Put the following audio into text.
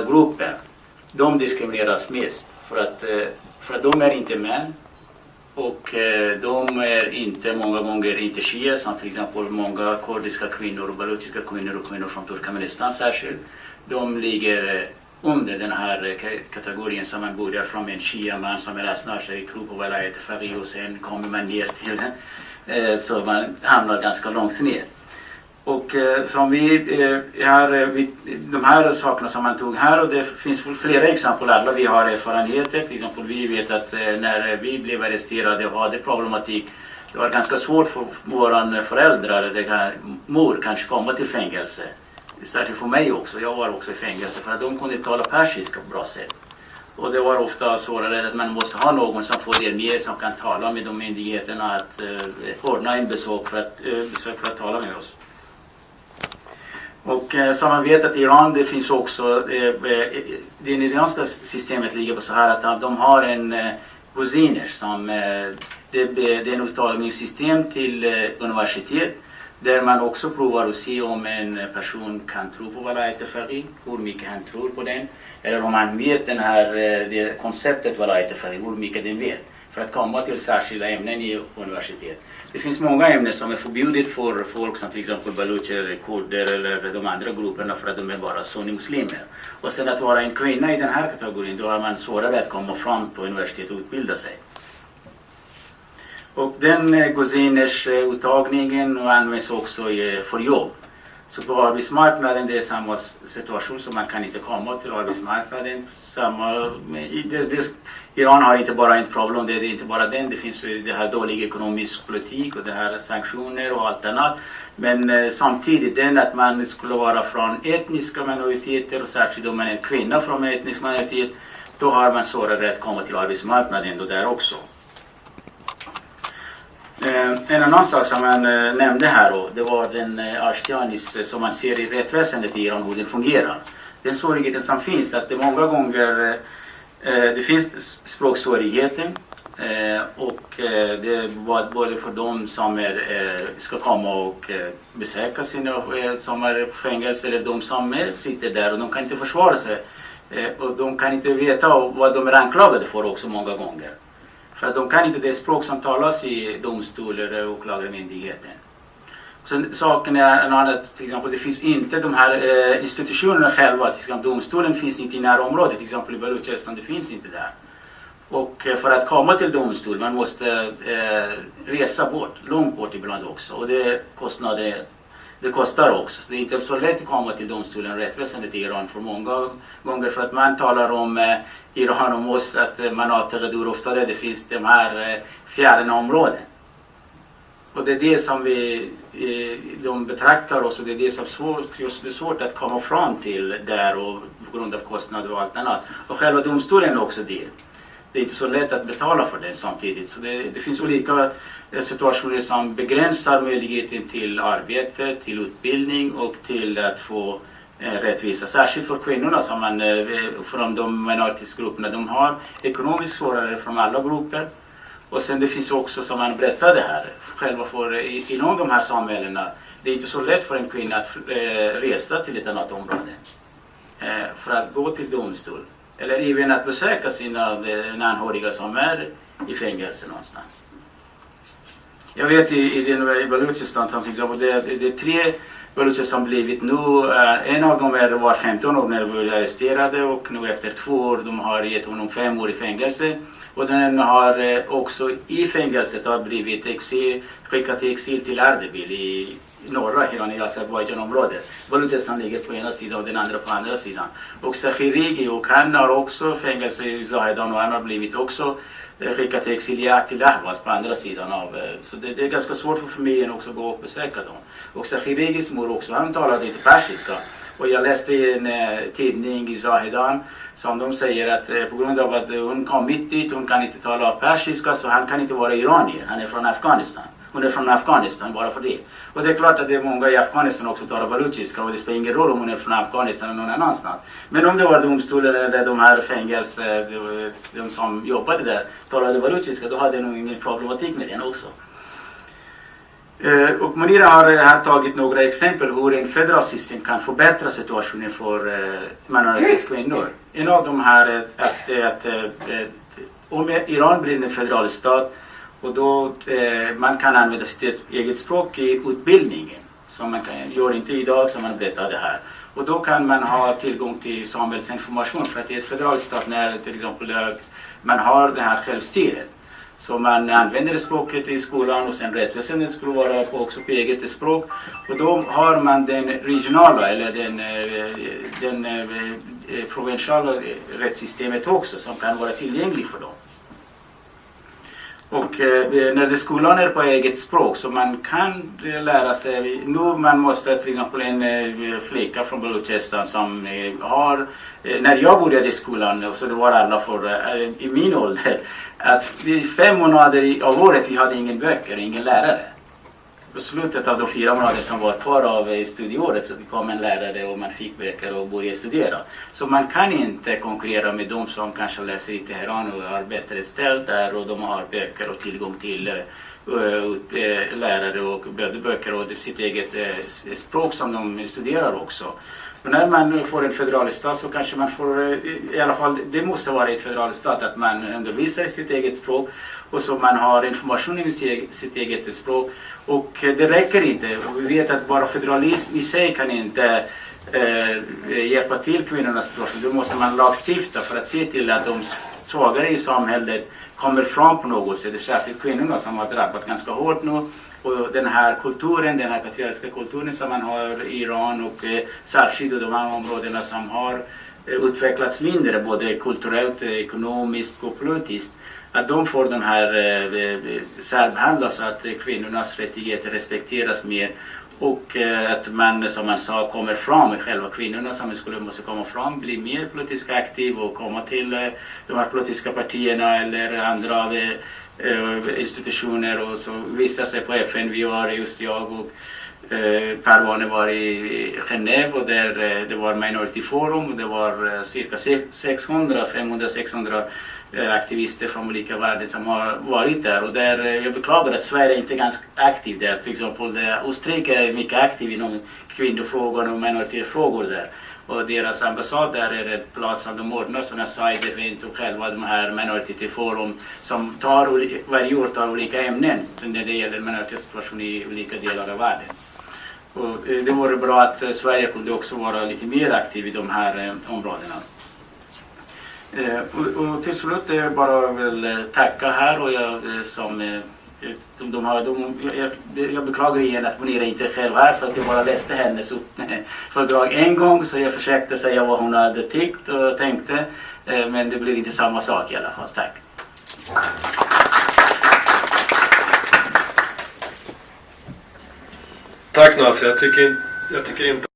grupper, de diskrimineras mest för att de är inte män och de är inte många gånger inte shia, som till exempel många kurdiska kvinnor och baluchiska kvinnor och kvinnor från Turkmenistan särskilt. De ligger under den här kategorin som man börjar från en shia-man som är snart sig tro på Walayat Faqih och sen kommer man ner till så man hamnar ganska långt ner. Och som de här sakerna som man tog här, och det finns flera exempel, alla vi har erfarenheter. Till exempel vi vet att när vi blev arresterade och hade problematik, det var ganska svårt för våra föräldrar eller mor kanske komma till fängelse. Särskilt för mig också, jag var också i fängelse för att de kunde tala persiska på bra sätt. Och det var ofta svårare att man måste ha någon som får det med, som kan tala med de myndigheterna, att ordna en besök för att tala med oss. Och som man vet att i Iran, det finns också, det iranska systemet ligger på så här att de har en kusiner som, det är en uttagningssystem till universitet där man också provar att se om en person kan tro på Walayat Faqih, hur mycket han tror på den, eller om han vet det konceptet Walayat Faqih, hur mycket den vet, för att komma till särskilda ämnen i universitet. Det finns många ämnen som är förbjudet för folk som till exempel balucher eller kurder eller de andra grupperna för att de är bara sunni-muslimer. Och sen att vara en kvinna i den här kategorin, då har man svårare att komma fram på universitet och utbilda sig. Och den kusiners uttagningen används också för jobb. Så på arbetsmarknaden det är samma situation, så man kan inte komma till arbetsmarknaden. Iran har inte bara ett problem, det är inte bara den. Det finns det här dålig ekonomisk politik och det här sanktioner och allt annat. Men samtidigt den att man skulle vara från etniska minoriteter, och särskilt om man är en kvinna från en etnisk minoritet, då har man svårare att komma till arbetsmarknaden och där också. En annan sak som man nämnde här då, det var den ashtianis som man ser i rättsväsendet i Iran, hur den fungerar. Den svårigheten som finns, att det många gånger det finns språksvårigheter och det var både för de som ska komma och besöka sina som är på fängelse, eller de som sitter där och de kan inte försvara sig och de kan inte veta vad de är anklagade för också många gånger. För att de kan inte det språk som talas i domstolar och åklagarmyndigheten. Sen saken är en annan, till exempel det finns inte de här institutionerna själva, till exempel domstolen finns inte i närområdet, till exempel i Baluchistan, det finns inte där. Och för att komma till domstol man måste resa bort, långt bort ibland också, och det kostar också. Det är inte så lätt att komma till domstolen rättsväsendet i Iran för många gånger, för att man talar om Iran och oss att man återgår ofta det finns de här fjärran områden. Och det är det som de betraktar oss, och det är det som är svårt att komma fram till där, och på grund av kostnader och allt annat. Och själva domstolen är också det. Det är inte så lätt att betala för den samtidigt. Så det finns olika situationer som begränsar möjligheten till arbete, till utbildning och till att få rättvisa. Särskilt för kvinnorna som från de minoritetsgrupperna, de har ekonomiskt svårare från alla grupper. Och sen det finns också, som man berättade här, själva inom de här samhällena, det är inte så lätt för en kvinna att resa till ett annat område för att gå till domstol. Eller även att besöka sina anhöriga som är i fängelse någonstans. Jag vet i Baluchistan till exempel, det är 3 balucher som blivit nu. En av dem var 15 år när de blev arresterade, och nu efter 2 år de har gett honom 5 år i fängelse. Och den har också i fängelset har blivit skickat till exil till Ardabil i norra Iran, i Azerbajdzjan-området. Baluchistan ligger på ena sidan och den andra på andra sidan. Och Sakhirigi, och han har också fängelse i Zahedan, och han har blivit också skickat till exil till Ahvaz på andra sidan av. Så det är ganska svårt för familjen också att gå och besöka dem. Och Sakhirigis mor också, han talade inte persiska. Och jag läste i en tidning i Zahedan som de säger att på grund av att hon kom mitt dit, hon kan inte tala persiska, så han kan inte vara iranier, han är från Afghanistan. Hon är från Afghanistan bara för det. Och det är klart att det är många i Afghanistan också talar baluchiska, och det spelar ingen roll om hon är från Afghanistan eller någon annanstans. Men om det var domstolen eller de här fängelse, de som jobbade där talade baluchiska, då hade jag nog ingen problematik med den också. Och Munira har tagit några exempel hur en federal system kan förbättra situationen för minoritetskvinnor. En av dem är att om Iran blir en federal stat och då man kan använda sitt eget språk i utbildningen som man gör inte idag som man berättade här. Och då kan man ha tillgång till samhällsinformation för att i ett federal stat när till exempel man har det här självstyret. Så man använder språket i skolan och sen rättväsendet skulle vara också på eget språk. Och då har man den regionala eller den provinciala rättssystemet också som kan vara tillgänglig för dem. Och när skolan är på eget språk så man kan lära sig, nu man måste till exempel en flicka från Balochistan som har, när jag började i skolan så det var alla i min ålder, att i 5 månader av året vi hade ingen böcker, ingen lärare. På slutet av de 4 månader som var kvar av studieåret så kom en lärare och man fick böcker och började studera. Så man kan inte konkurrera med de som kanske läser i Teheran och har bättre ställt där och de har böcker och tillgång till lärare och böcker och sitt eget språk som de studerar också. Men när man får en federal stat så kanske man får, i alla fall det måste vara ett federal stat att man undervisar i sitt eget språk och så man har information i sitt eget språk. Och det räcker inte. Och vi vet att bara federalism i sig kan inte hjälpa till kvinnornas situation. Då måste man lagstifta för att se till att de svagare i samhället kommer fram på något sätt. Det är särskilt kvinnorna som har drabbat ganska hårt nu. Och den här kulturen, den här patriarkiska kulturen som man har i Iran och särskilt i de här områdena som har utvecklats mindre både kulturellt, ekonomiskt och politiskt. Att de får de här särbehandlas så att kvinnornas rättigheter respekteras mer och att man som man sa kommer fram, själva kvinnorna som måste komma fram, bli mer politiskt aktiv och komma till de här politiska partierna eller andra institutioner och så visar sig på FN. Vi var just jag och Parvane var i Genève och där det var Minority Forum och det var cirka 500-600 aktivister från olika världar som har varit där och där jag beklagar att Sverige inte är ganska aktiv där. Till exempel Österrike är mycket aktiv inom kvinnofrågor och minoritetsfrågor där. Och deras ambassad där är en plats som de ordnar sådana sajter rent och själva de här Minority Forum som varje år tar olika ämnen när det gäller minoritetssituation i olika delar av världen. Och det vore bra att Sverige kunde också vara lite mer aktiv i de här områdena. Och till slut jag bara vill tacka här och jag beklagar igen att Munira inte är själv här för att jag bara läste hennes föredrag en gång så jag försökte säga vad hon hade tyckt och tänkte men det blir inte samma sak i alla fall. Tack. Tack Nasser, jag tycker inte